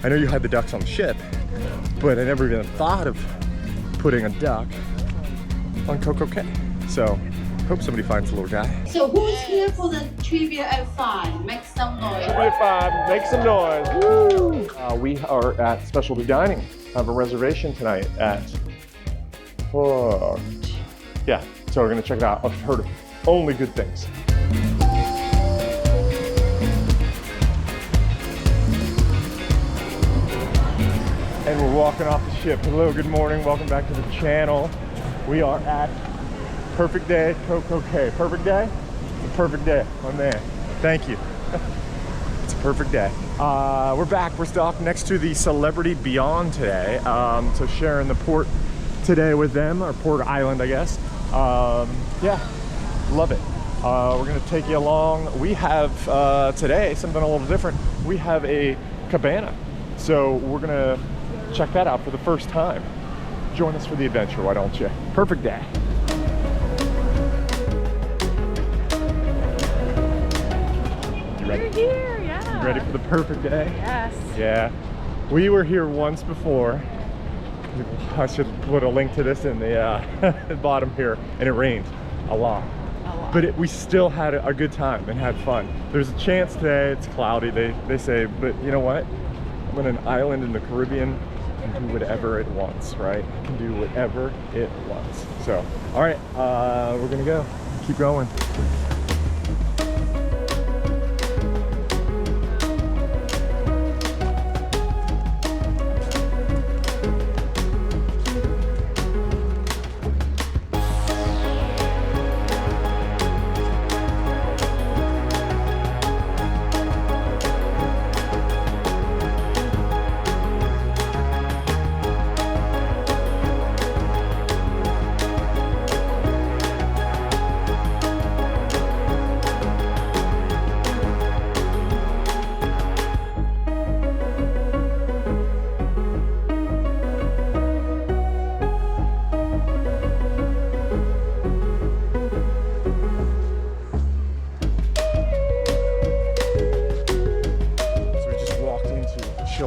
I know you had the ducks on the ship, but I never even thought of putting a duck on CocoCay. So hope somebody finds the little guy. So who's here for the trivia at 5? Make some noise. Trivia 5, make some noise. Woo! We are at specialty dining. I have a reservation tonight at, yeah, so we're gonna check it out. I've heard only good things. And we're walking off the ship. Hello, good morning, welcome back to the channel. We are at Perfect Day, CocoCay. Perfect day? It's a perfect day, my man. Thank you. It's a perfect day. We're back, we're stopped next to the Celebrity Beyond today. So sharing the port today with them, or port island, I guess. Yeah, love it. We're gonna take you along. We have today something a little different. We have a cabana. So we're gonna check that out for the first time. Join us for the adventure, why don't you? Perfect day. You ready? We're here, yeah. You ready for the perfect day? Yes. Yeah. We were here once before. I should put a link to this in the bottom here, and it rained a lot. But we still had a good time and had fun. There's a chance today it's cloudy, they say, but you know what? I'm on an island in the Caribbean. It can do whatever it wants, right? It can do whatever it wants. So, all right, we're gonna go. Keep going.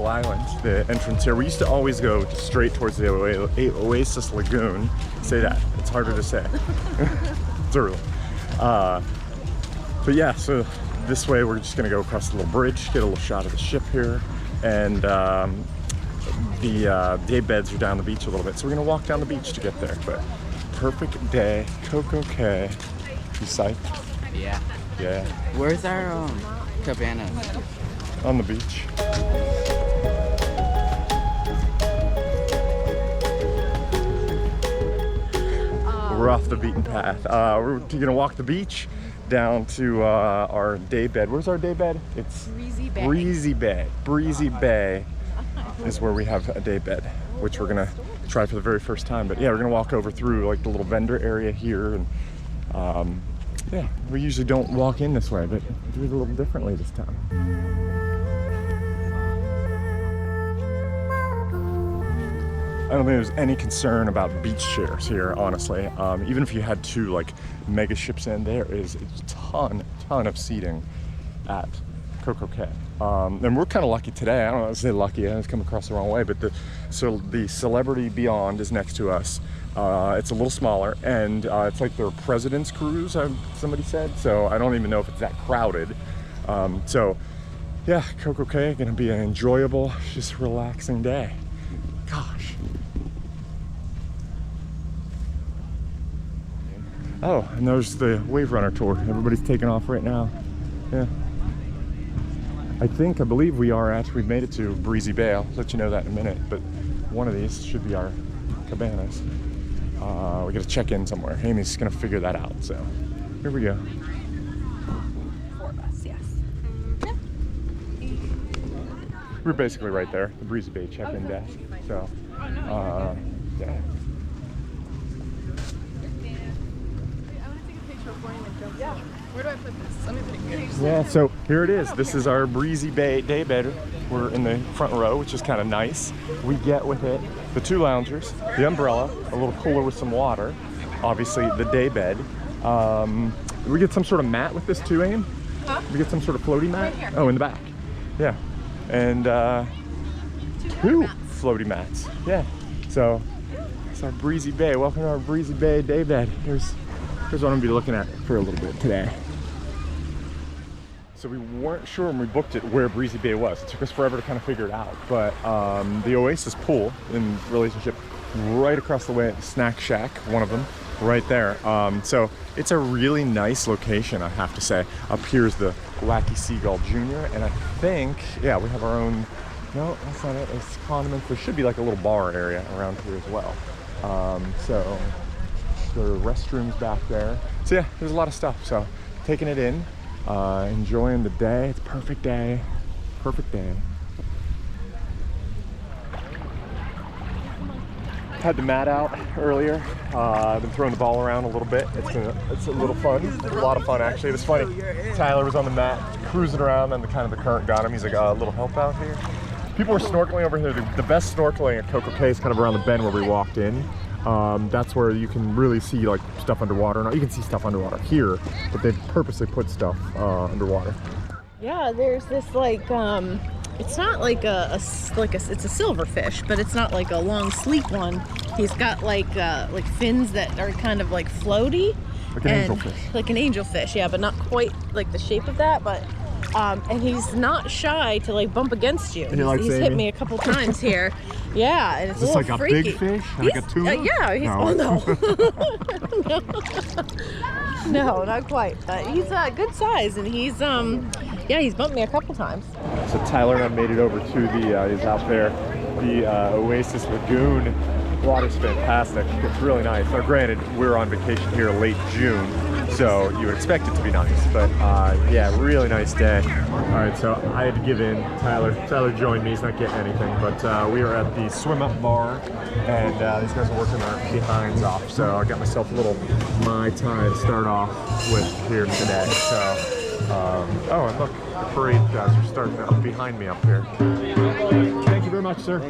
Island, the entrance here. We used to always go straight towards the Oasis Lagoon. Say that, it's harder to say. It's a rule. But yeah, so this way we're just gonna go across the little bridge, get a little shot of the ship here, and the day beds are down the beach a little bit. So we're gonna walk down the beach to get there. But perfect day, CocoCay. You psyched? Yeah. Yeah. Where's our cabana? On the beach. We're off the beaten path. We're gonna walk the beach down to our day bed. Where's our day bed? It's Breezy Bay. Breezy Bay. Breezy Bay is where we have a day bed, which we're gonna try for the very first time. But yeah, we're gonna walk over through like the little vendor area here, and yeah, we usually don't walk in this way, but do it a little differently this time. I don't think there's any concern about beach chairs here, honestly. Even if you had two like mega ships in, there is a ton of seating at CocoCay. And we're kind of lucky today. I don't know, I say lucky, I was coming across the wrong way, but the Celebrity Beyond is next to us. It's a little smaller, and it's like their president's cruise, somebody said. So I don't even know if it's that crowded. So yeah, CocoCay, gonna be an enjoyable, just relaxing day. Gosh. Oh, and there's the Wave Runner tour. Everybody's taking off right now. Yeah. I believe we've made it to Breezy Bay. I'll let you know that in a minute, but one of these should be our cabanas. We gotta check in somewhere. Amy's gonna figure that out, so here we go. 4 of us, yes. We're basically right there, the Breezy Bay check-in desk. So, yeah. Yeah. Where do I put this? Let me put it here. Yeah, so here it is. This is our Breezy Bay day bed. We're in the front row, which is kind of nice. We get with it the 2 loungers, the umbrella, a little cooler with some water, obviously the day bed. We get some sort of mat with this too, Aim? Huh? We get some sort of floaty mat? Right here. Oh, in the back. Yeah. And 2 floaty mats. Yeah. So it's our Breezy Bay. Welcome to our Breezy Bay daybed. Here's what I'm gonna be looking at for a little bit today. So we weren't sure when we booked it where Breezy Bay was. It took us forever to kind of figure it out. But the Oasis pool in relationship right across the way at the Snack Shack, one of them, right there. So it's a really nice location, I have to say. Up here's the Wacky Seagull Jr. And I think, yeah, we have our own, no, that's not it, it's condiments. There should be like a little bar area around here as well. So there are restrooms back there. So yeah, there's a lot of stuff. So taking it in, enjoying the day. It's a perfect day, perfect day. Had the mat out earlier. I've been throwing the ball around a little bit. It's a little fun. A lot of fun actually. It was funny. Tyler was on the mat cruising around, and the current got him. He's like, a little help out here. People were snorkeling over here. The best snorkeling at CocoCay is kind of around the bend where we walked in. That's where you can really see like stuff underwater. Now you can see stuff underwater here, but they've purposely put stuff underwater. Yeah, there's this like it's not like it's a silverfish, but it's not like a long sleek one. He's got like fins that are kind of like floaty, like an angelfish. Like an angelfish, yeah, but not quite like the shape of that. But and he's not shy to like bump against you. He's hit me a couple times here. Yeah, and it's is this like freaky. A big fish? Like a tuna? Yeah, he's no. No. No, not quite. But he's good size, and he's yeah, he's bumped me a couple times. So Tyler and I made it over to the he's out there, the Oasis Lagoon. Water's fantastic. It's really nice. Now, granted, we're on vacation here late June, so you would expect it to be nice, but yeah, really nice day. All right, so I had to give in. Tyler joined me. He's not getting anything, but we are at the swim up bar, and these guys are working their behinds off. So I got myself a little Mai Tai to start off with here today. So, oh, and look, the parade guys are starting up behind me up here. Thank you very much, sir.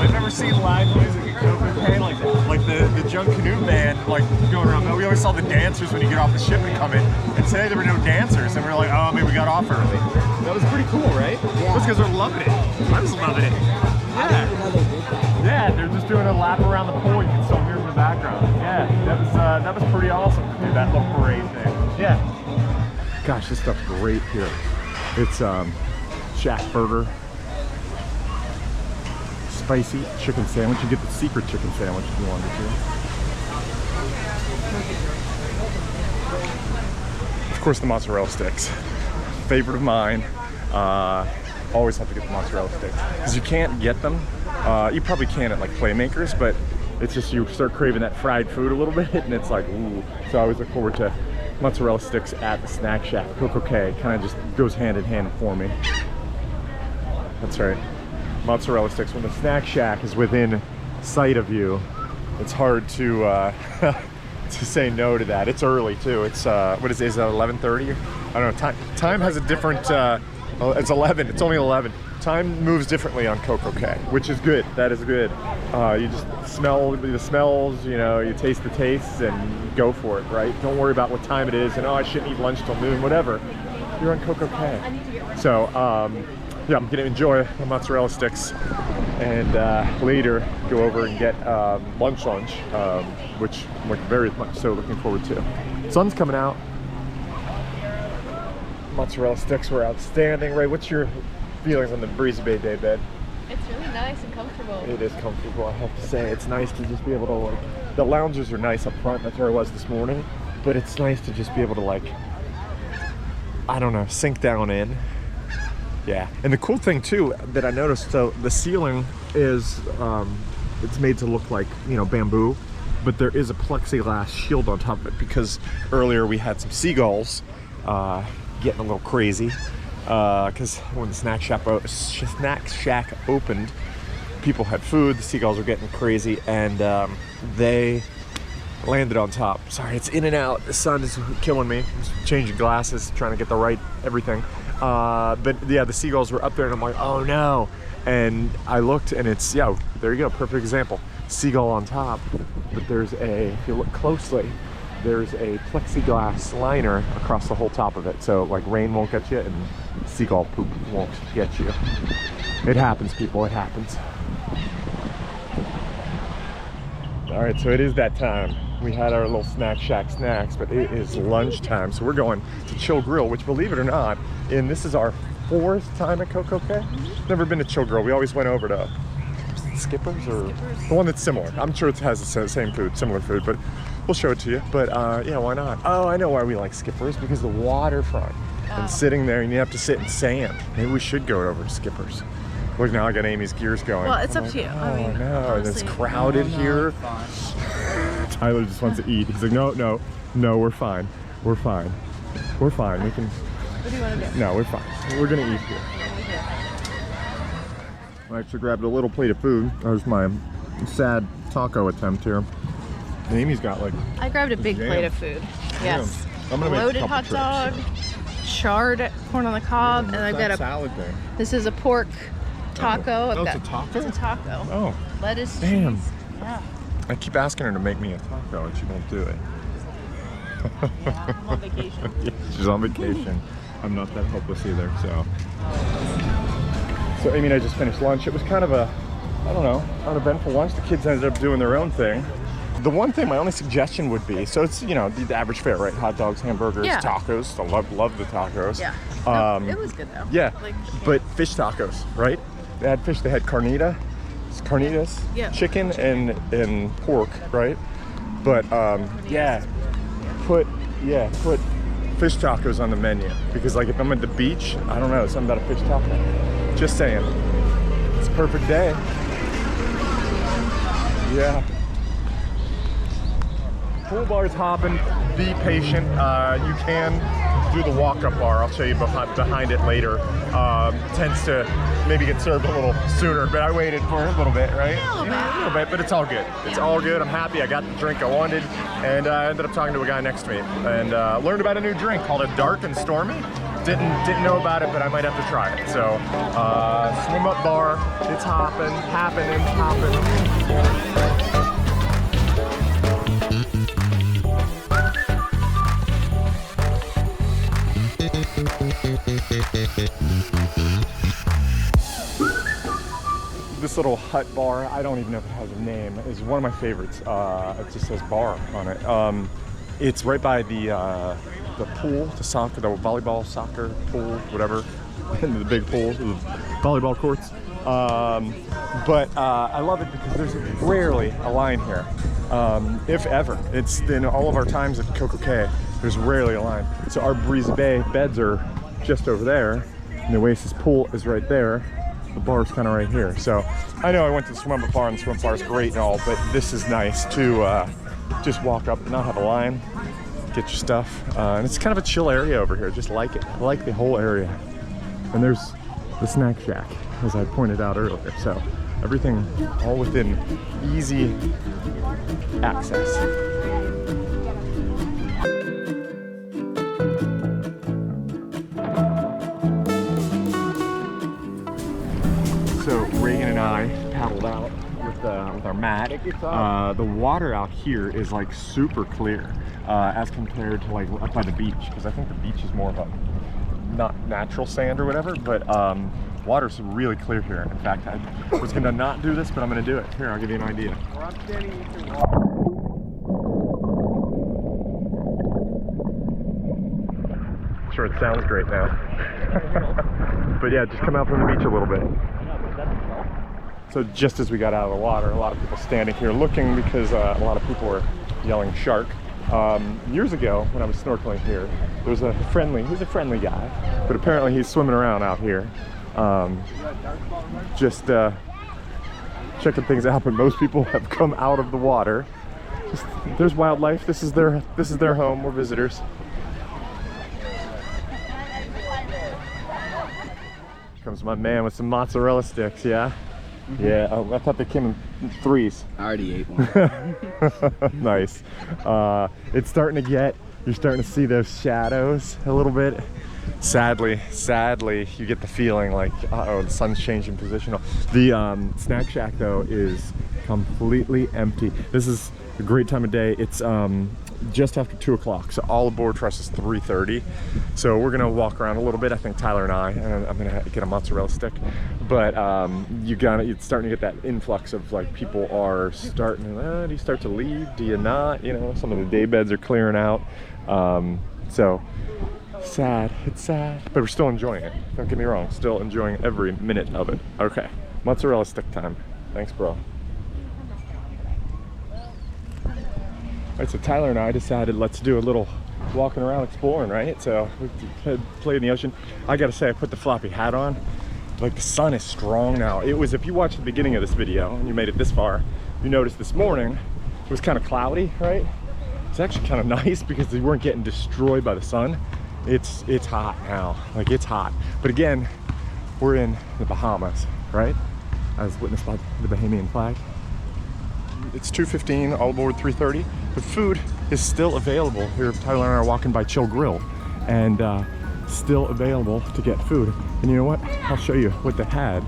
I've never seen live music at CocoCay like that. Like the Junk Canoe band, like going around. We always saw the dancers when you get off the ship and come in. And today there were no dancers, and we were like, oh, maybe we got off early. That was pretty cool, right? Yeah. Those guys are loving it. I was loving it. Yeah. Yeah, they're just doing a lap around the pool. You can still hear them in the background. Yeah, that was pretty awesome to do that little parade thing. Yeah. Gosh, this stuff's great here. It's Shack Burger. Spicy chicken sandwich. You get the secret chicken sandwich if you wanted to. Of course, the mozzarella sticks. Favorite of mine. Always have to get the mozzarella sticks because you can't get them. You probably can at like Playmakers, but it's just you start craving that fried food a little bit, and it's like ooh. So I always look forward to mozzarella sticks at the Snack Shack. CocoCay kind of just goes hand in hand for me. That's right. Mozzarella sticks. When the Snack Shack is within sight of you, it's hard to to say no to that. It's early too. It's what is it 11:30? I don't know. Time has a different it's 11. It's only 11. Time moves differently on CocoCay, which is good. That is good. You just smell the smells, you know, you taste the tastes and go for it, right? Don't worry about what time it is and oh, I shouldn't eat lunch till noon, whatever. You're on CocoCay. So yeah, I'm gonna enjoy the mozzarella sticks and later go over and get lunch, which I'm very much so looking forward to. Sun's coming out. Mozzarella sticks were outstanding. Ray, what's your feelings on the Breezy Bay daybed? It's really nice and comfortable. It is comfortable, I have to say. It's nice to just be able to like, the loungers are nice up front, that's where I was this morning, but it's nice to just be able to like, I don't know, sink down in Yeah, and the cool thing too that I noticed, so the ceiling is, it's made to look like, you know, bamboo, but there is a plexiglass shield on top of it because earlier we had some seagulls getting a little crazy because when the snack shack opened, people had food, the seagulls were getting crazy, and they landed on top. Sorry, it's in and out. The sun is killing me. I'm just changing glasses, trying to get the right everything. But yeah, the seagulls were up there and I'm like, oh no. And I looked and it's, yeah, there you go, perfect example. Seagull on top, but there's a, if you look closely, there's a plexiglass liner across the whole top of it. So like rain won't get you and seagull poop won't get you. It happens, people, it happens. All right, so it is that time. We had our little snack shack snacks, but it is lunchtime. So we're going to Chill Grill, which, believe it or not, this is our 4th time at CocoCay. Never been to Chill Grill. We always went over to Skipper's or the one that's similar. I'm sure it has the same food, similar food, but we'll show it to you. But yeah, why not? Oh, I know why we like Skipper's, because the waterfront and sitting there and you have to sit in sand. Maybe we should go over to Skipper's. Look, now I got Amy's gears going. Well, it's up to you. I mean, no, and it's honestly, crowded here. Tyler just wants to eat. He's like, no, we're fine. We're fine. We're fine. We can. What do you want to do? No, we're fine. We're gonna eat here. I actually grabbed a little plate of food. That was my sad taco attempt here. And Amy's got like. I grabbed a big jam. plate of food. Yes. I'm gonna make a Loaded couple hot trips. dog, charred corn on the cob, and I've got a salad thing. This is a pork taco. Oh, it's a taco? It's a taco. Oh. Lettuce, Damn. cheese. Yeah. I keep asking her to make me a taco and she won't do it. Yeah, I'm on vacation. Yeah, she's on vacation. I'm not that hopeless either, so. So Amy and I just finished lunch. It was kind of a, I don't know, uneventful lunch. The kids ended up doing their own thing. The one thing, my only suggestion would be, so it's, you know, the average fare, right? Hot dogs, hamburgers, Yeah. tacos. I love the tacos. Yeah. No, it was good though. Yeah, Like, but fish tacos, right? They had fish, they had carnitas, Yeah. chicken and pork, right? But yeah, put fish tacos on the menu, because like if I'm at the beach, I don't know, something about a fish taco. Just saying. It's a perfect day. Yeah. Pool bar's hopping. Be patient. You can do the walk-up bar. I'll show you behind it later. Tends to maybe get served a little sooner, but I waited for a little bit, right? A little bit, but it's all good. It's all good. I'm happy. I got the drink I wanted, and I ended up talking to a guy next to me and learned about a new drink called a Dark and Stormy. Didn't know about it, but I might have to try it. So, swim up bar. It's happening. This little hut bar, I don't even know if it has a name, is one of my favorites. It just says bar on it. It's right by the pool, the volleyball, soccer pool, whatever, the big pool, the volleyball courts. But I love it because there's rarely a line here, if ever. It's in all of our times at CocoCay, there's rarely a line. So our Breezy Bay beds are just over there, and the Oasis pool is right there. The bar's kind of right here. So I know I went to the swim up bar, and the swim bar is great and all, but this is nice to just walk up and not have a line, get your stuff. And it's kind of a chill area over here. Just like it. I like the whole area. And there's the snack shack, as I pointed out earlier. So everything all within easy access. So Reagan and I paddled out with our mat. The water out here is like super clear as compared to like up by the beach, because I think the beach is more of a not natural sand or whatever, but water's really clear here. In fact, I was gonna not do this, but I'm gonna do it. Here, I'll give you an idea. Sure, it sounds great now. But yeah, just come out from the beach a little bit. So just as we got out of the water, a lot of people standing here looking, because a lot of people were yelling shark. Years ago, when I was snorkeling here, he's a friendly guy, but apparently he's swimming around out here, just checking things out. But most people have come out of the water. There's wildlife. This is their home. We're visitors. Comes my man with some mozzarella sticks. Yeah. Yeah, I thought they came in 3s. I already ate one. Nice. It's starting to you're starting to see those shadows a little bit. Sadly, you get the feeling like, uh-oh, the sun's changing position. The snack shack, though, is completely empty. This is a great time of day. It's just after 2 o'clock, so all aboard for us is 3:30. So we're gonna walk around a little bit. I think Tyler and I'm gonna get a mozzarella stick. But it's starting to get that influx of like people are starting. Do you start to leave? Do you not? You know, some of the day beds are clearing out. So sad. It's sad, but we're still enjoying it. Don't get me wrong. Still enjoying every minute of it. Okay, mozzarella stick time. Thanks, bro. All right, so Tyler and I decided let's do a little walking around exploring, right? So we played in the ocean. I gotta say, I put the floppy hat on. Like, the sun is strong now. It was, if you watched the beginning of this video and you made it this far, you noticed this morning it was kind of cloudy, right? It's actually kind of nice because they weren't getting destroyed by the sun. It's hot now, like it's hot. But again, we're in the Bahamas, right? As witnessed by the Bahamian flag. It's 2:15, all aboard 3:30. But food is still available here. Tyler and I are walking by Chill Grill, and still available to get food. And you know what? I'll show you what they had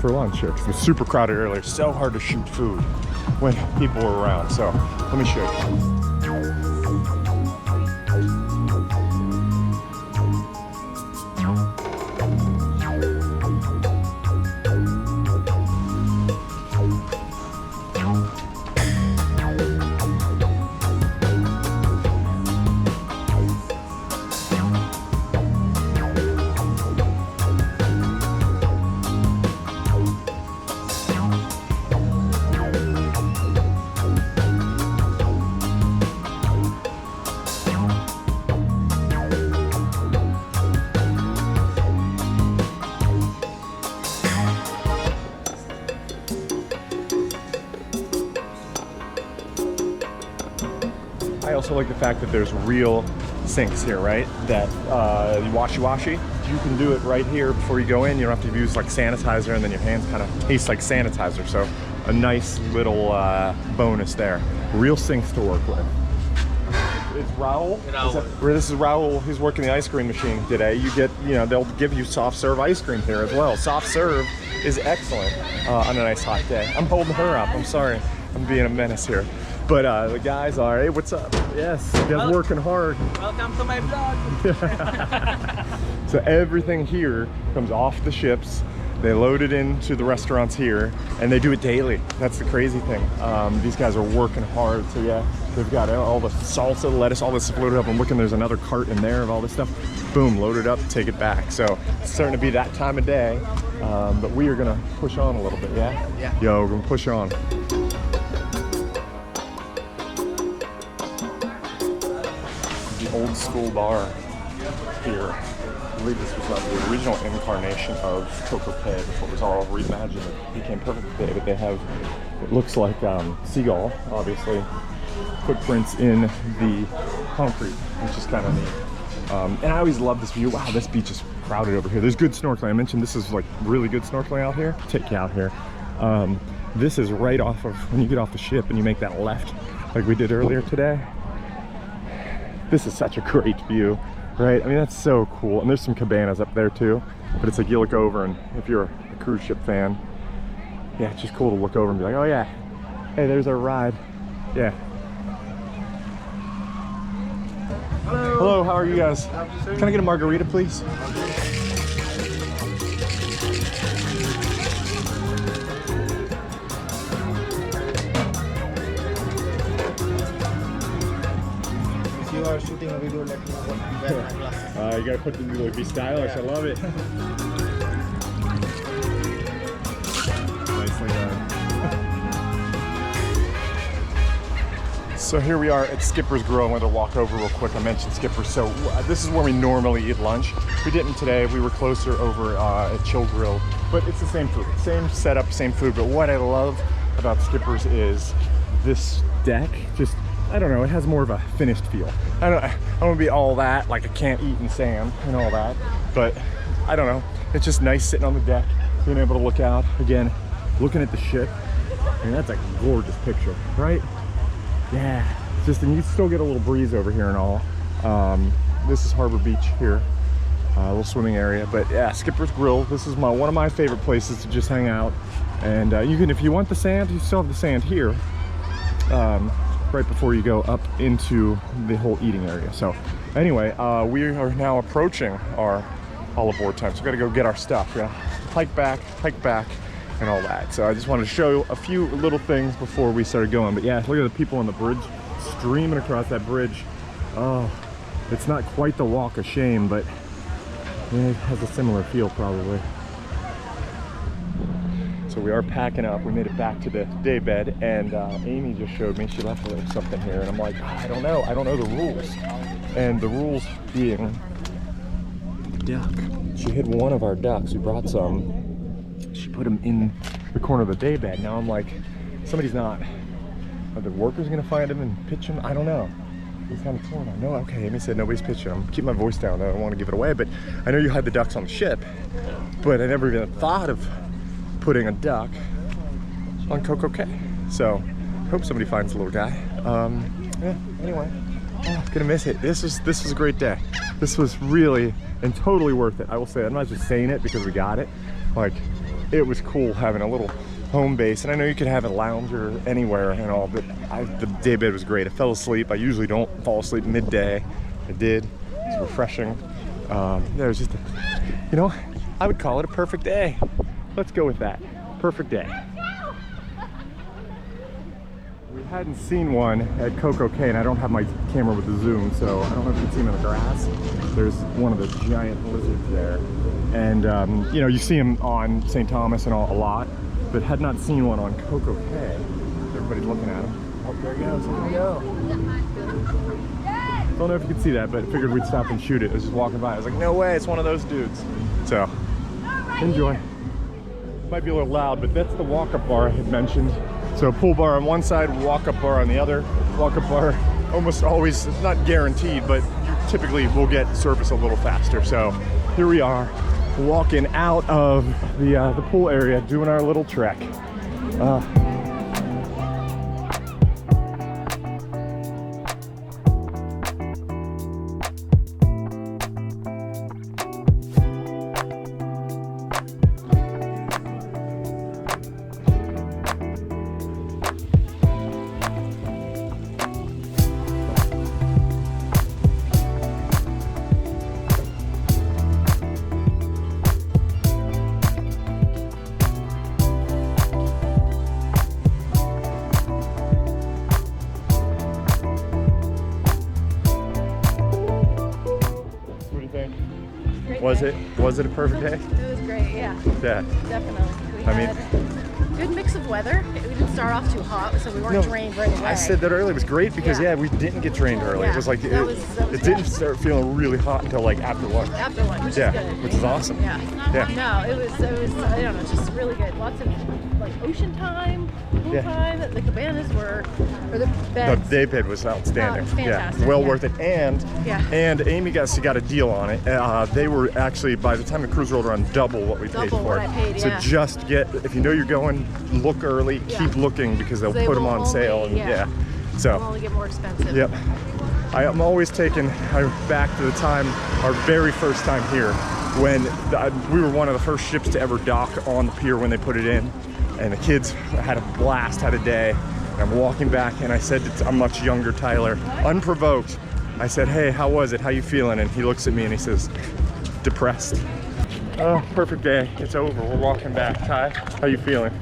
for lunch here. It was super crowded earlier. So hard to shoot food when people were around. So let me show you. I also like the fact that there's real sinks here, right? That washy-washy. You can do it right here before you go in. You don't have to use like sanitizer, and then your hands kind of taste like sanitizer. So a nice little bonus there. Real sinks to work with. It's Raul. This is Raul who's working the ice cream machine today. You get, they'll give you soft serve ice cream here as well. Soft serve is excellent on a nice hot day. I'm holding her up. I'm sorry. I'm being a menace here. But the guys are, hey, what's up? Yes, you guys working hard. Welcome to my vlog. So everything here comes off the ships. They load it into the restaurants here, and they do it daily. That's the crazy thing. These guys are working hard. So yeah, they've got all the salsa, the lettuce, all this stuff loaded up. I'm looking, there's another cart in there of all this stuff. Boom, load it up, take it back. So it's starting to be that time of day. But we are gonna push on a little bit, yeah? Yeah. Yo, we're gonna push on. Old school bar here. I believe this was the original incarnation of CocoCay before it was all reimagined. It became Perfect Day, but they have, it looks like seagull, obviously, footprints in the concrete, which is kind of neat. And I always love this view. Wow, this beach is crowded over here. There's good snorkeling. I mentioned this is like really good snorkeling out here. Take you out here. This is right off of, when you get off the ship and you make that left like we did earlier today. This is such a great view, right? I mean, that's so cool. And there's some cabanas up there too, but it's like you look over, and if you're a cruise ship fan, yeah, it's just cool to look over and be like, oh yeah, hey, there's our ride. Yeah. Hello. Hello, how are you guys? Can I get a margarita, please? Shooting a video, let me know wear my glasses. You gotta put the be stylish. I love it. Nicely done. So here we are at Skipper's Grill. I wanted to walk over real quick. I mentioned Skipper's. So this is where we normally eat lunch. We didn't today. We were closer over at Chill Grill, but it's the same food, same setup, same food. But what I love about Skipper's is this deck. Just, I don't know, it has more of a finished feel. I don't want to be all that, like I can't eat in sand and all that, but I don't know. It's just nice sitting on the deck, being able to look out. Again, looking at the ship. I mean, that's a gorgeous picture, right? Yeah, it's just, and you still get a little breeze over here and all. This is Harbor Beach here, a little swimming area. But yeah, Skipper's Grill. This is one of my favorite places to just hang out. And you can, if you want the sand, you still have the sand here, right before you go up into the whole eating area. So anyway, we are now approaching our all aboard time. So we got to go get our stuff. Yeah, hike back, and all that. So I just wanted to show a few little things before we started going. But yeah, look at the people on the bridge streaming across that bridge. Oh, it's not quite the walk of shame, but it has a similar feel probably. So we are packing up. We made it back to the daybed, and Amy just showed me, she left a little something here, and I'm like, I don't know the rules. And the rules being duck. She hid one of our ducks. We brought some. She put them in the corner of the daybed. Now I'm like, somebody's not. Are the workers gonna find them and pitch them? I don't know. It's kind of torn. I know. Okay, Amy said nobody's pitching them. Keep my voice down. I don't want to give it away, but I know you had the ducks on the ship, but I never even thought of putting a duck on CocoCay. So hope somebody finds the little guy. Yeah. Anyway, gonna miss it. This was a great day. This was really and totally worth it. I will say. I'm not just saying it because we got it. Like, it was cool having a little home base, and I know you could have a lounger anywhere and all, but the daybed was great. I fell asleep. I usually don't fall asleep midday. I did. It's refreshing. There was just, you know, I would call it a perfect day. Let's go with that. Perfect day. We hadn't seen one at CocoCay, and I don't have my camera with the zoom, so I don't know if you can see them in the grass. There's one of the giant lizards there. And, you know, you see them on St. Thomas and all a lot, but had not seen one on CocoCay. Everybody's looking at him. Oh, there he goes. There we go. Don't know if you can see that, but figured we'd stop and shoot it. I was just walking by. I was like, no way, it's one of those dudes. So, enjoy. Might be a little loud, but that's the walk-up bar I had mentioned. So pool bar on one side, walk-up bar on the other. Walk-up bar almost always, it's not guaranteed, but you typically will get surface a little faster. So here we are, walking out of the pool area, doing our little trek. Was it a perfect day? It was great, yeah. Yeah. Definitely. We had good mix of weather. We didn't start off too hot, so we weren't drained right away. I said that earlier. It was great because yeah, we didn't get drained early. Yeah, it was like that it didn't start feeling really hot until like after lunch. After lunch, which is good. Which is awesome. Yeah. No, it was I don't know, just really good. Lots of like ocean time, pool time. The cabanas were, or the beds. The daybed was outstanding. Fantastic. Yeah, well worth it. And Amy got a deal on it. They were actually, by the time the cruise rolled around, double what we paid for. What I paid, so just if you know you're going, look early, keep looking because they'll put them on sale. And so they'll only get more expensive. Yep. I'm always taken back to the time, our very first time here, when we were one of the first ships to ever dock on the pier when they put it in. And the kids had a blast, had a day. And I'm walking back and I said to a much younger Tyler, unprovoked, I said, hey, how was it? How you feeling? And he looks at me and he says, depressed. Oh, perfect day. It's over. We're walking back. Ty, how you feeling?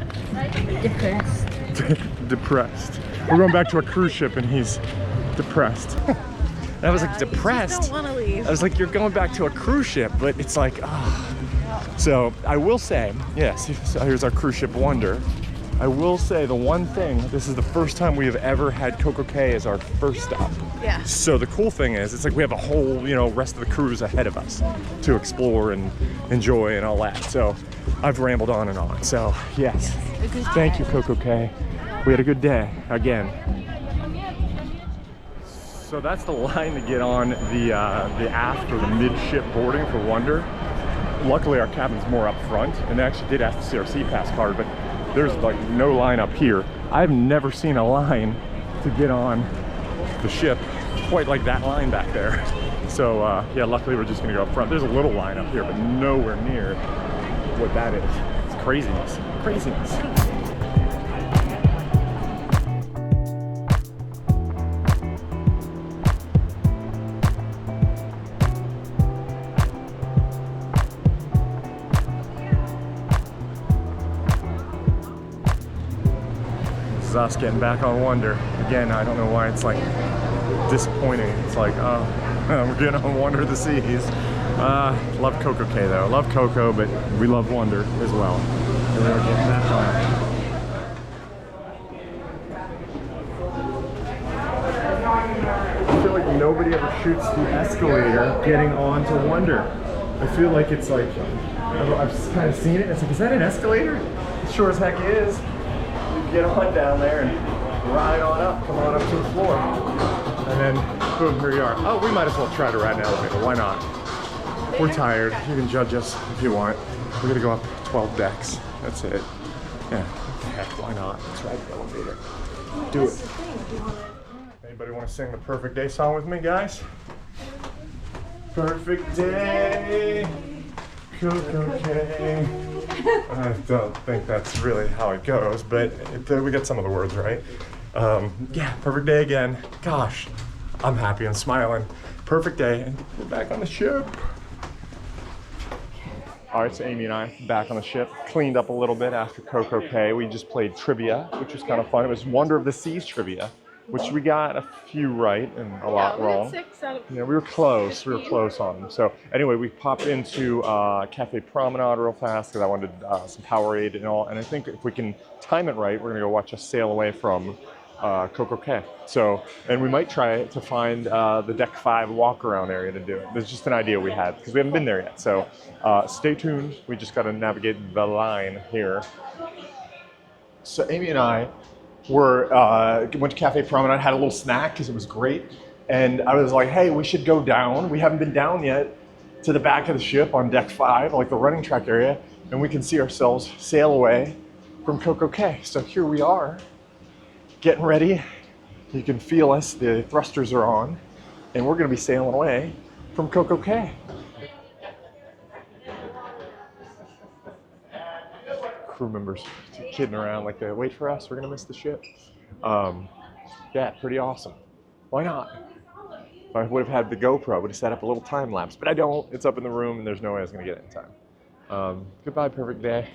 Depressed. Depressed. We're going back to a cruise ship and he's depressed. And I was like, depressed? You just don't want to leave. I was like, you're going back to a cruise ship, but it's like, So I will say, yes, so here's our cruise ship wonder. I will say the one thing, this is the first time we have ever had CocoCay as our first stop. Yeah. So the cool thing is, it's like we have a whole, you know, rest of the cruise ahead of us to explore and enjoy and all that. So I've rambled on and on. So yes, thank you, CocoCay. We had a good day again. So that's the line to get on the aft or the midship boarding for Wonder. Luckily our cabin's more up front, and they actually did ask the CRC pass card, but there's like no line up here. I've never seen a line to get on the ship quite like that line back there. So yeah, luckily we're just gonna go up front. There's a little line up here, but nowhere near what that is. It's craziness, craziness. This is us getting back on Wonder. Again, I don't know why it's like disappointing. It's like, oh, we're getting on Wonder of the Seas. Love CocoCay though. Love Coco, but we love Wonder as well. And we're getting back on. I feel like nobody ever shoots the escalator getting onto Wonder. I feel like it's like, I've kind of seen it. It's like, is that an escalator? It sure as heck is. You get on down there and ride on up, come on up to the floor. And then, boom, here you are. Oh, we might as well try to ride an elevator. Why not? We're tired. You can judge us if you want. We're gonna go up 12 decks. That's it. Yeah, what the heck, why not? Let's ride the elevator. Do it. Anybody want to sing the Perfect Day song with me, guys? Perfect day, CocoCay. I don't think that's really how it goes, but we got some of the words right. Yeah, perfect day again. Gosh, I'm happy and smiling. Perfect day, and we're back on the ship. All right, so Amy and I back on the ship, cleaned up a little bit after CocoCay. We just played trivia, which was kind of fun. It was Wonder of the Seas trivia, which we got a few right and a lot wrong. 6 out of... Yeah, we were close. We were close on them. So anyway, we popped into Cafe Promenade real fast because I wanted some Powerade and all. And I think if we can time it right, we're gonna go watch us sail away from CocoCay. So, and we might try to find the Deck 5 walk-around area to do it. There's just an idea we had because we haven't been there yet. So stay tuned. We just got to navigate the line here. So Amy and I went to Cafe Promenade, had a little snack because it was great. And I was like, hey, we should go down. We haven't been down yet to the back of the ship on Deck 5, like the running track area, and we can see ourselves sail away from CocoCay. So here we are, getting ready. You can feel us, the thrusters are on, and we're gonna be sailing away from CocoCay. Crew members kidding around like they wait for us, we're gonna miss the ship. Yeah, pretty awesome. Why not? If I would have had the GoPro, I would have set up a little time lapse, but I don't. It's up in the room and there's no way I was gonna get it in time. Goodbye, Perfect Day.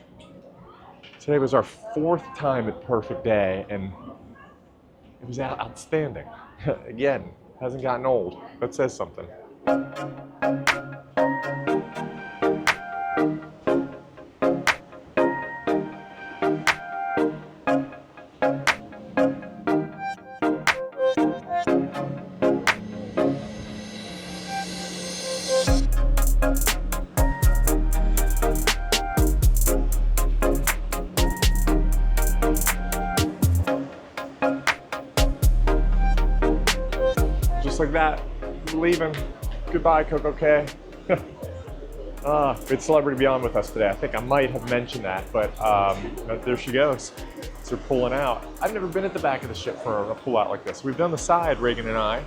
Today was our 4th time at Perfect Day, and it was outstanding. Again, hasn't gotten old. That says something. Just like that, leaving. Goodbye, CocoCay. It's Celebrity Beyond with us today. I think I might have mentioned that, but there she goes. So we're pulling out. I've never been at the back of the ship for a pull out like this. We've done the side, Reagan and I.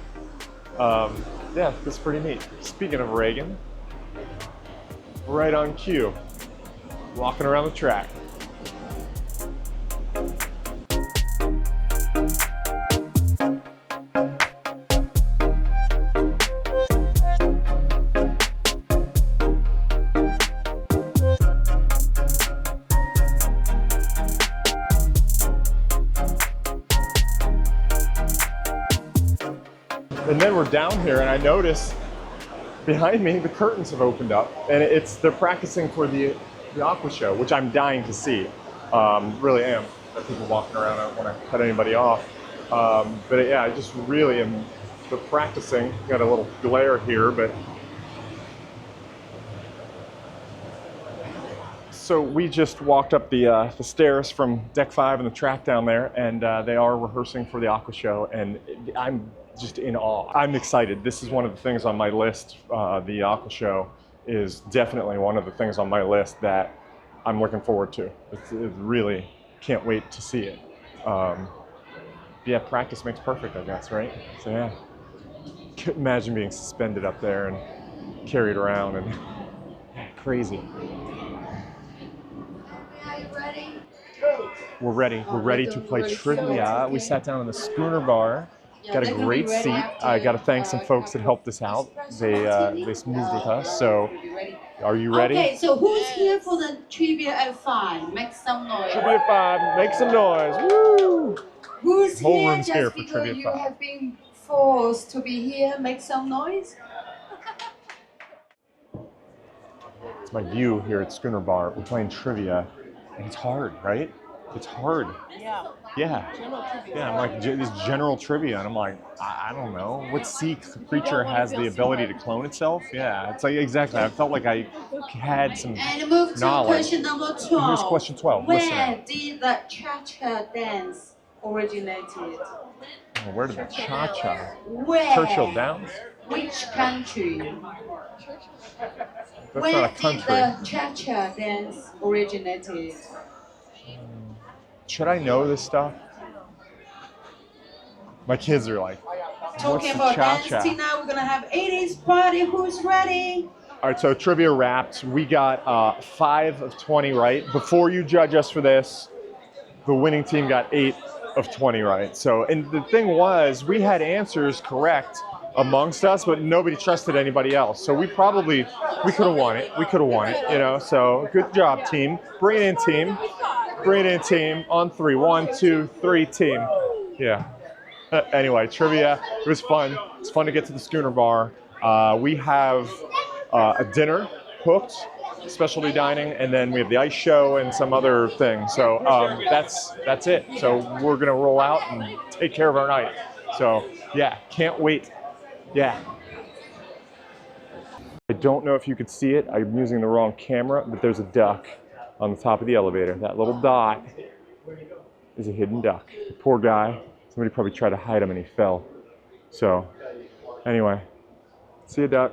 Yeah, this is pretty neat. Speaking of Reagan, right on cue, walking around the track. And then we're down here, and I notice behind me the curtains have opened up, and they're practicing for the aqua show, which I'm dying to see. Really am. people walking around. I don't want to cut anybody off. But yeah, I just really am practicing. Got a little glare here, but so we just walked up the stairs from deck 5 and the track down there, and they are rehearsing for the aqua show, and I'm just in awe. I'm excited. This is one of the things on my list. The aqua show is definitely one of the things on my list that I'm looking forward to. It really can't wait to see it. Yeah, practice makes perfect, I guess, right? So yeah, couldn't imagine being suspended up there and carried around, and yeah, crazy. We're ready. We're ready to play trivia. We sat down in the Schooner Bar. Got a great seat. I got to thank some folks that helped us out. They moved with us. So, are you ready? Okay, so who's here for the trivia at 5? Make some noise. Trivia at 5. Make some noise. Woo! Who's Whole here room's just here for because trivia at you 5. have been forced to be here? Make some noise. It's my view here at Schooner Bar. We're playing trivia, and it's hard, right? It's hard. Yeah. Yeah. Yeah, I'm like, this general trivia, and I'm like, I don't know. What sea creature has the ability to clone itself? Yeah, it's like, exactly. I felt like I had some And move to knowledge. question number 12. Here's question 12. Listen Where up. did the cha-cha dance originated? Oh, where did the cha-cha? Where? Churchill Downs? Which country? That's Where not a did country. the cha-cha dance originated? Should I know this stuff? My kids are like, Talking what's the about cha-cha? dance, Tina, we're gonna have 80s party. Who's ready? All right, so trivia wrapped. We got 5 of 20 right. Before you judge us for this, the winning team got 8 of 20 right. So, and the thing was, we had answers correct amongst us, but nobody trusted anybody else. So we could have won it. We could have won it, you know. So good job, team. Bring it in, team. Bring it in, team. On 3. 1, 2, 3, team. Yeah. Anyway, trivia. It was fun. It's fun to get to the Schooner Bar. We have a dinner hooked, specialty dining, and then we have the ice show and some other thing. So that's it. So we're gonna roll out and take care of our night. So yeah, can't wait. Yeah. I don't know if you could see it. I'm using the wrong camera, but there's a duck on the top of the elevator. That little dot is a hidden duck. The poor guy. Somebody probably tried to hide him and he fell. So anyway, see you, duck.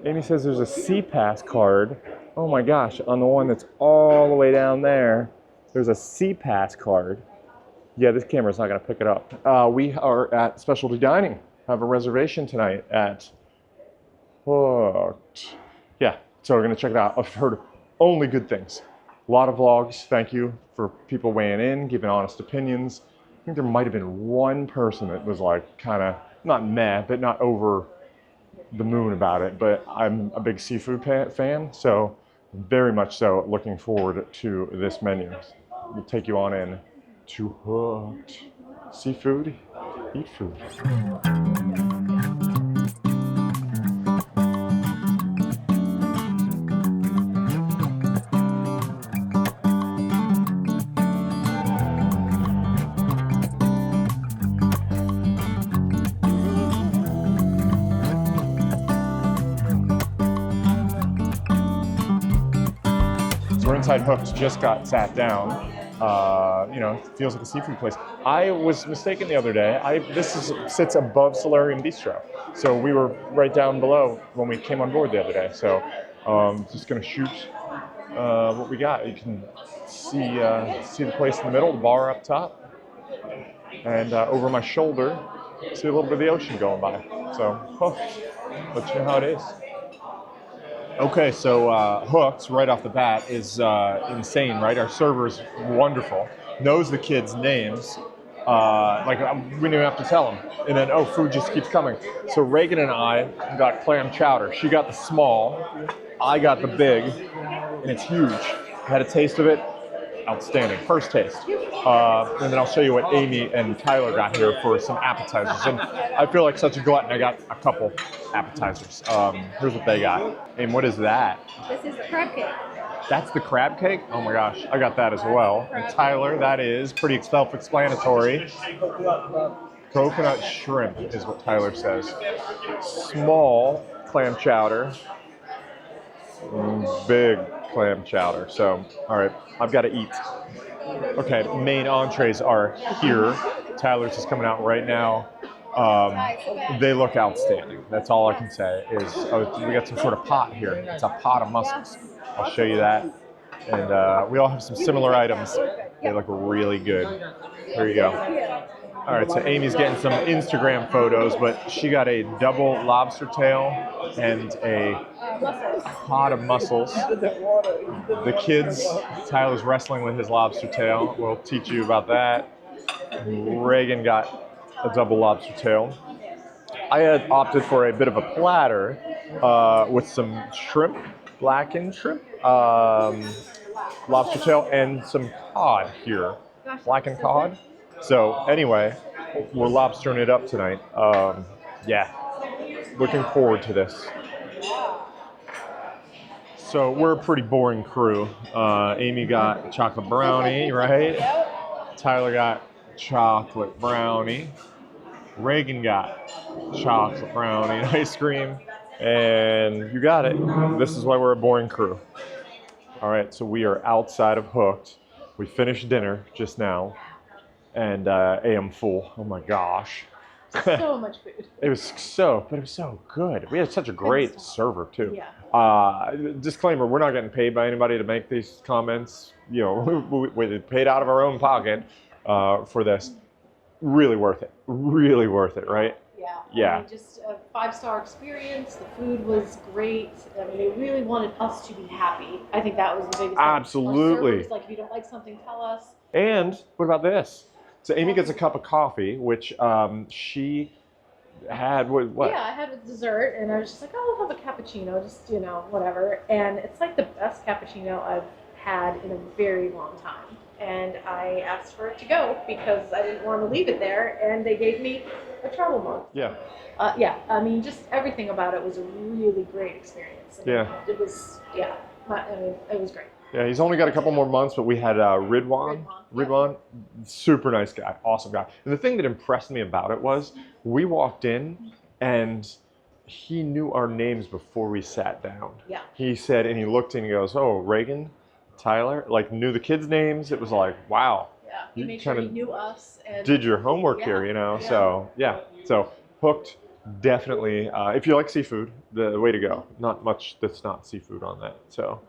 Amy says there's a C-Pass card. Oh my gosh, on the one that's all the way down there, there's a C-Pass card. Yeah, this camera's not gonna pick it up. We are at Specialty Dining. Have a reservation tonight at Hooked. Yeah, so we're gonna check it out. I've heard only good things. A lot of vlogs. Thank you for people weighing in, giving honest opinions. I think there might have been one person that was like kind of, not meh, but not over the moon about it. But I'm a big seafood fan, so very much so looking forward to this menu. We'll take you on in to Hooked. Seafood, eat food. We're inside Hooked, just got sat down. You know, it feels like a seafood place. I was mistaken the other day. This sits above Solarium Bistro. So we were right down below when we came on board the other day. So just gonna shoot what we got. You can see the place in the middle, the bar up top. And over my shoulder, see a little bit of the ocean going by. So, let you know how it is. Okay, so Hooked, right off the bat, is insane, right? Our server's wonderful, knows the kids' names. We didn't even have to tell them. And then, food just keeps coming. So Reagan and I got clam chowder. She got the small, I got the big, and it's huge. I had a taste of it. outstanding. First taste. And then I'll show you what Amy and Tyler got here for some appetizers. And I feel like such a glutton. I got a couple appetizers. Here's what they got. Amy, what is that? This is crab cake. That's the crab cake? Oh my gosh, I got that as well. And Tyler, that is pretty self-explanatory. Coconut shrimp is what Tyler says. Small clam chowder. Big clam chowder. So, all right, I've got to eat. Okay, main entrees are here. Tyler's is coming out right now. They look outstanding. That's all I can say is we got some sort of pot here. It's a pot of mussels. I'll show you that. And we all have some similar items. They look really good. There you go. All right, so Amy's getting some Instagram photos, but she got a double lobster tail and a pot of mussels. The kids, Tyler's wrestling with his lobster tail. We'll teach you about that. Reagan got a double lobster tail. I had opted for a bit of a platter with some shrimp, blackened shrimp, lobster tail, and some cod here, blackened cod. So anyway, we're lobstering it up tonight. Yeah, looking forward to this. So we're a pretty boring crew. Amy got chocolate brownie, right? Tyler got chocolate brownie. Reagan got chocolate brownie and ice cream. And you got it. This is why we're a boring crew. All right, so we are outside of Hooked. We finished dinner just now. And I am full. Oh my gosh. So much food. It was so good. We had such a great server too. Yeah. Disclaimer, we're not getting paid by anybody to make these comments. You know, we paid out of our own pocket for this. Really worth it. Really worth it, right? Yeah. Yeah. I mean, just a 5-star experience. The food was great. I mean, they really wanted us to be happy. I think that was the biggest thing. Absolutely. Our servers, like, if you don't like something, tell us. And what about this? So Amy gets a cup of coffee, which she had, what? Yeah, I had a dessert, and I was just like, oh, I'll have a cappuccino, just, you know, whatever. And it's like the best cappuccino I've had in a very long time. And I asked for it to go because I didn't want to leave it there, and they gave me a travel mug. Yeah. Yeah, I mean, just everything about it was a really great experience. I mean, Yeah. It was, yeah, I mean, it was great. Yeah, he's only got a couple more months, but we had Ridwan, super nice guy, awesome guy. And the thing that impressed me about it was we walked in and he knew our names before we sat down. Yeah. He said, and he looked and he goes, oh, Reagan, Tyler, like knew the kids' names. It was like, wow. Yeah, he You made sure he kinda knew us. And did your homework here, you know? Yeah. So, yeah. So, Hooked, definitely. If you like seafood, the way to go. Not much that's not seafood on that. So,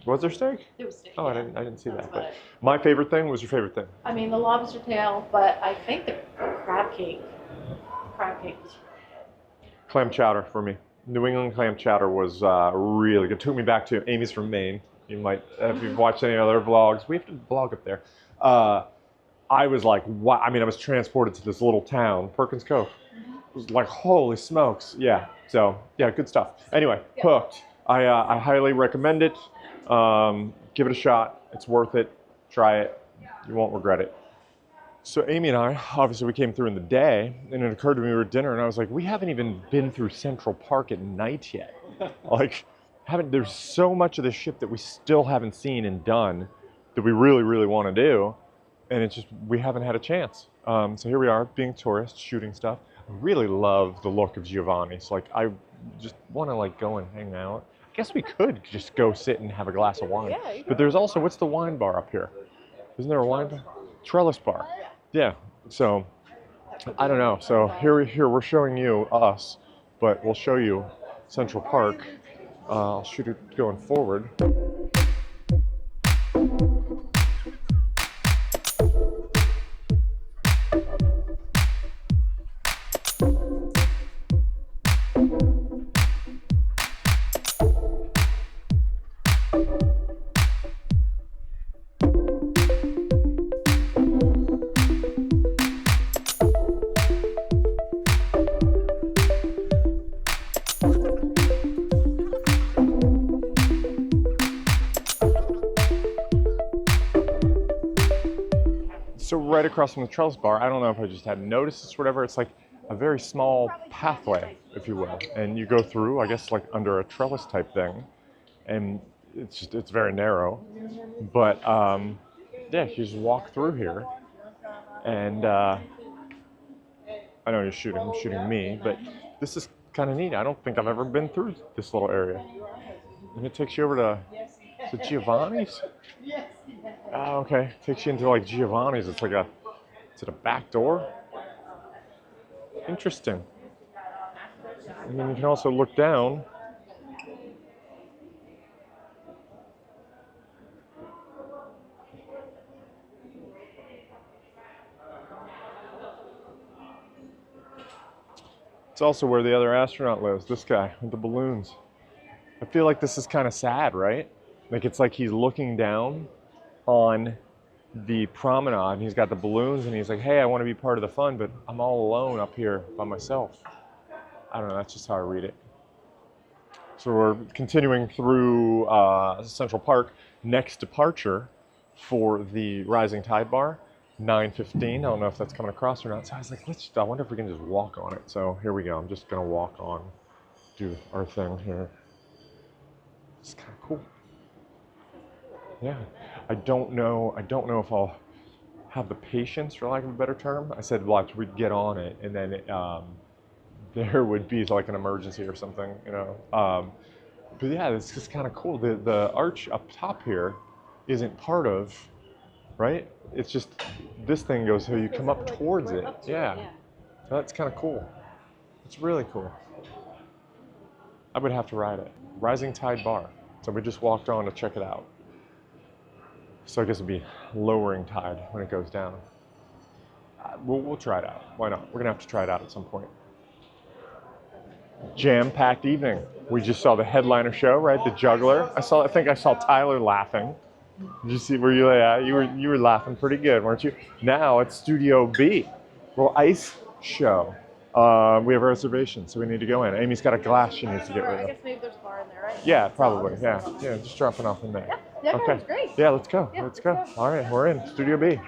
was there steak? There was steak. Oh, yeah. I didn't see That's that. about But it. my favorite thing was your favorite thing. I mean, the lobster tail, but I think the crab cake was Clam chowder for me. New England clam chowder was really good. Took me back to Amy's from Maine. You might, if you've watched any other vlogs, we have to vlog up there. I was like, wow. I mean, I was transported to this little town, Perkins Cove. It was like, holy smokes. Yeah. So, yeah, good stuff. Anyway, Hooked. I highly recommend it. Give it a shot. It's worth it. Try it. You won't regret it. So Amy and I, obviously we came through in the day, and it occurred to me we were at dinner, and I was like, we haven't even been through Central Park at night yet. Like, there's so much of the ship that we still haven't seen and done that we really, really want to do, and it's just, we haven't had a chance. So here we are, being tourists, shooting stuff. I really love the look of Giovanni's. Like, I just want to like go and hang out. I guess we could just go sit and have a glass of wine. Yeah, But there's also, what's the wine bar up here? Isn't there a wine bar? Trellis bar. Yeah. So, I don't know. So here we're showing you us, but we'll show you Central Park. I'll shoot it going forward. right across from the trellis bar. I don't know if I just hadn't noticed this or whatever. It's like a very small pathway, if you will. And you go through, I guess, like under a trellis type thing. And it's very narrow. But yeah, you just walk through here. And I know you're shooting me, but this is kind of neat. I don't think I've ever been through this little area. And it takes you over to Giovanni's? Oh, okay. It takes you into like Giovanni's. It's like is it a back door? Interesting. And then you can also look down. It's also where the other astronaut lives, this guy with the balloons. I feel like this is kind of sad, right? Like it's like he's looking down on the promenade and he's got the balloons and he's like, hey, I want to be part of the fun, but I'm all alone up here by myself. I don't know, that's just how I read it. So we're continuing through Central Park. Next departure for the Rising Tide Bar. 9:15. I don't know if that's coming across or not. So I was like, I wonder if we can just walk on it. So here we go. I'm just gonna walk on, do our thing here. It's kind of cool. Yeah. I don't know if I'll have the patience, for lack of a better term. I said, watch, we'd get on it, and then there would be like an emergency or something, you know. But yeah, it's just kind of cool. The arch up top here isn't part of. Right? It's just, this thing goes so you come up towards it. Yeah. So that's kind of cool. It's really cool. I would have to ride it. Rising Tide Bar. So we just walked on to check it out. So I guess it'd be lowering tide when it goes down. We'll try it out. Why not? We're gonna have to try it out at some point. Jam-packed evening. We just saw the headliner show, right? The Juggler. I think I saw Tyler laughing. Did you see where you were at? You were laughing pretty good, weren't you? Now it's Studio B, little ice show. We have a reservation, so we need to go in. Amy's got a glass she needs to get rid of. I guess maybe there's a bar in there, right? Yeah, probably. Yeah, just dropping off in there. Yeah, okay. That's great. Yeah, let's go. Yeah, let's go. All right, we're in Studio B.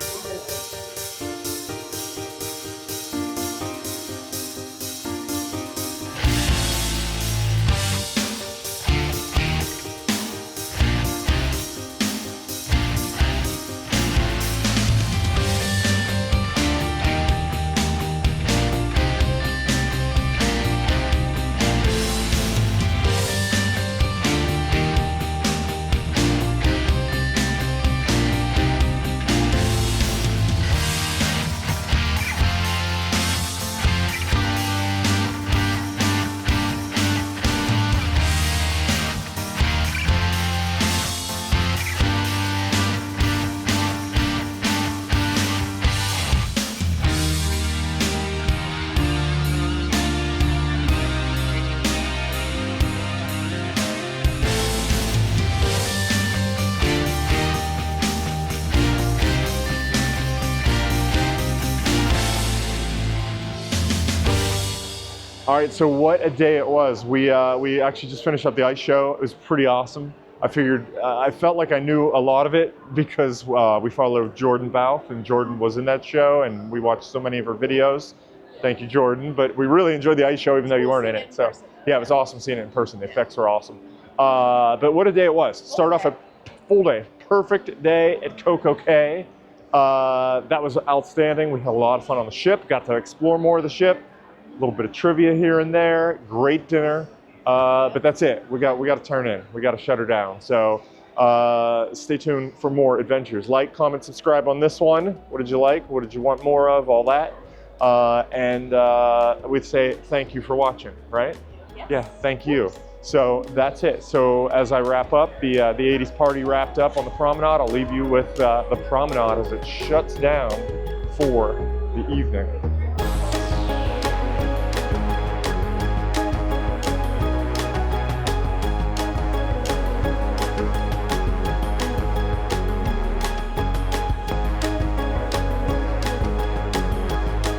All right, so what a day it was. We actually just finished up the ice show. It was pretty awesome. I figured, I felt like I knew a lot of it because we followed Jordan Bouth, and Jordan was in that show, and we watched so many of her videos. Thank you, Jordan. But we really enjoyed the ice show, even though you weren't in it. So yeah, it was awesome seeing it in person. The effects were awesome. But what a day it was. Start off a full day, perfect day at CocoCay. That was outstanding. We had a lot of fun on the ship, got to explore more of the ship. A little bit of trivia here and there, great dinner, but that's it. We got to turn in. We got to shut her down. So stay tuned for more adventures. Like, comment, subscribe on this one. What did you like? What did you want more of? All that. And we'd say thank you for watching, right? Yes. Yeah, thank you. So that's it. So as I wrap up, the 80s party wrapped up on the promenade. I'll leave you with the promenade as it shuts down for the evening.